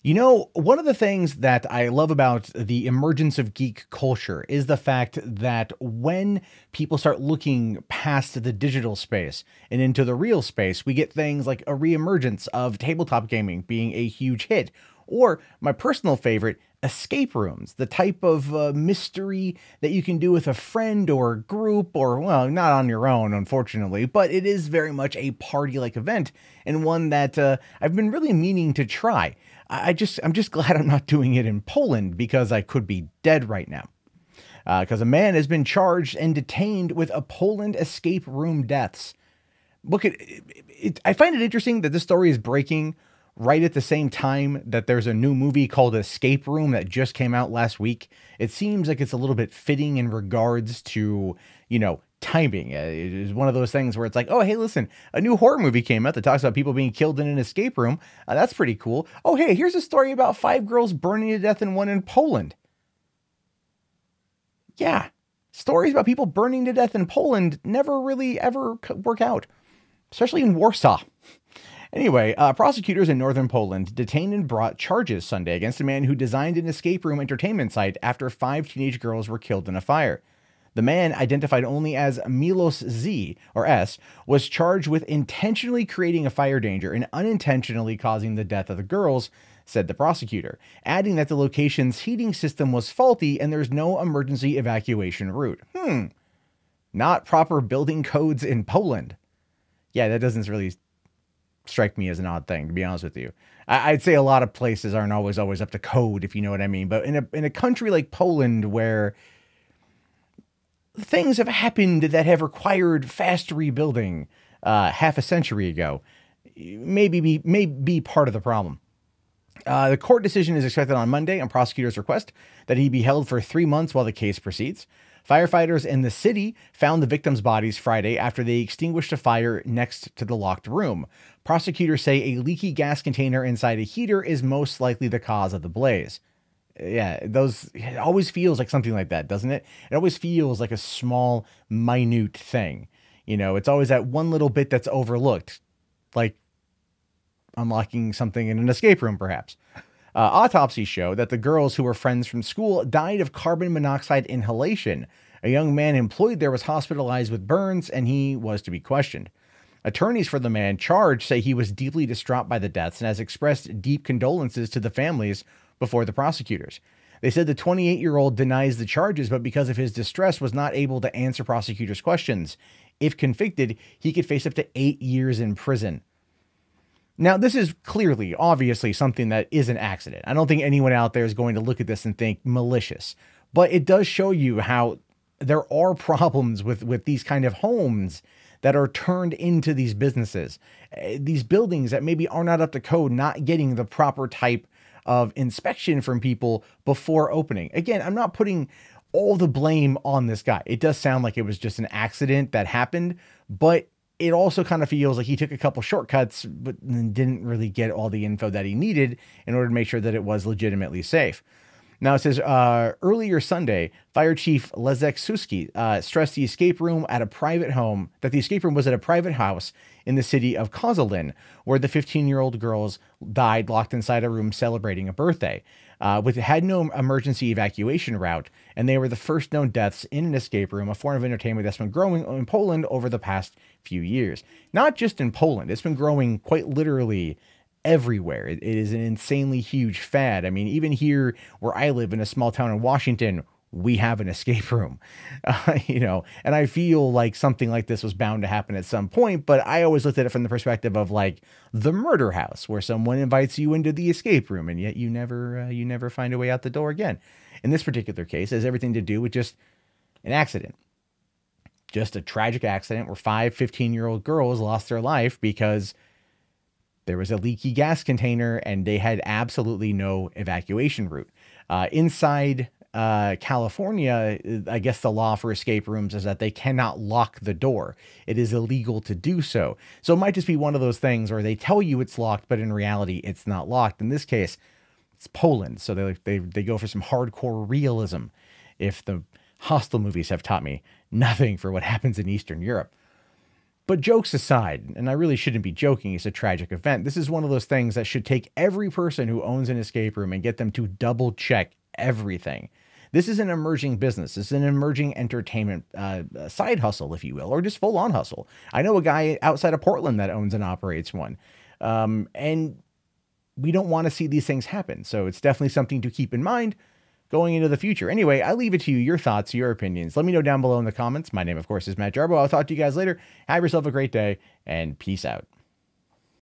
You know, one of the things that I love about the emergence of geek culture is the fact that when people start looking past the digital space and into the real space, we get things like a reemergence of tabletop gaming being a huge hit, or my personal favorite, escape rooms, the type of mystery that you can do with a friend or a group, or, well, not on your own, unfortunately, but it is very much a party like event and one that I've been really meaning to try. I'm just glad I'm not doing it in Poland because I could be dead right now. Because a man has been charged and detained with a Poland escape room deaths. Look at it. I find it interesting that this story is breaking right at the same time that there's a new movie called Escape Room that just came out last week. It seems like it's a little bit fitting in regards to, timing. It is one of those things where it's like, oh, hey, listen, a new horror movie came out that talks about people being killed in an escape room. That's pretty cool. Oh, hey, here's a story about 5 girls burning to death and one in Poland. Yeah, stories about people burning to death in Poland never really ever work out, especially in Warsaw. Anyway, prosecutors in northern Poland detained and brought charges Sunday against a man who designed an escape room entertainment site after 5 teenage girls were killed in a fire. The man, identified only as Milos Z, or S, was charged with intentionally creating a fire danger and unintentionally causing the death of the girls, said the prosecutor, adding that the location's heating system was faulty and there's no emergency evacuation route. Not proper building codes in Poland. Yeah, that doesn't really strike me as an odd thing, to be honest with you. I'd say a lot of places aren't always up to code, if you know what I mean. But in a country like Poland, where things have happened that have required fast rebuilding half a century ago, may be part of the problem. The court decision is expected on Monday on prosecutors' request that he be held for 3 months while the case proceeds. Firefighters in the city found the victims' bodies Friday after they extinguished a fire next to the locked room. Prosecutors say a leaky gas container inside a heater is most likely the cause of the blaze. Yeah, it always feels like something like that, doesn't it? It always feels like a small, minute thing. It's always that one little bit that's overlooked, like unlocking something in an escape room, perhaps. Autopsies show that the girls who were friends from school died of carbon monoxide inhalation. A young man employed there was hospitalized with burns, and he was to be questioned. Attorneys for the man charged say he was deeply distraught by the deaths and has expressed deep condolences to the families before the prosecutors. They said the 28-year-old denies the charges, but because of his distress was not able to answer prosecutors' questions. If convicted, he could face up to 8 years in prison. Now, this is clearly, obviously, something that is an accident. I don't think anyone out there is going to look at this and think malicious, but it does show you how there are problems with these kind of homes that are turned into these businesses, these buildings that maybe are not up to code, not getting the proper type of inspection from people before opening. Again, I'm not putting all the blame on this guy. It does sound like it was just an accident that happened, but it also kind of feels like he took a couple shortcuts, but didn't really get all the info that he needed in order to make sure that it was legitimately safe. Now, it says earlier Sunday, Fire Chief Leszek Suski stressed the escape room was at a private house in the city of Kozalin, where the 15-year-old girls died locked inside a room celebrating a birthday. Had no emergency evacuation route, and they were the first known deaths in an escape room, a form of entertainment that's been growing in Poland over the past few years. Not just in Poland, it's been growing quite literally everywhere. It is an insanely huge fad. I mean, even here where I live in a small town in Washington, we have an escape room, and I feel like something like this was bound to happen at some point, but I always looked at it from the perspective of like the murder house, where someone invites you into the escape room and yet you never find a way out the door again. In this particular case, it has everything to do with just an accident. Just a tragic accident where 5 15-year-old girls lost their life because there was a leaky gas container and they had absolutely no evacuation route. Inside California, I guess the law for escape rooms is that they cannot lock the door. It is illegal to do so. So it might just be one of those things where they tell you it's locked, but in reality, it's not locked. In this case, it's Poland. So they go for some hardcore realism. If the Hostel movies have taught me nothing for what happens in Eastern Europe. But jokes aside, and I really shouldn't be joking, it's a tragic event. This is one of those things that should take every person who owns an escape room and get them to double check everything. This is an emerging business. This is an emerging entertainment side hustle, if you will, or just full on hustle. I know a guy outside of Portland that owns and operates one. And we don't want to see these things happen. So it's definitely something to keep in mind going into the future. Anyway, I leave it to you, your thoughts, your opinions. Let me know down below in the comments. My name, of course, is Matt Jarbo. I'll talk to you guys later. Have yourself a great day and peace out.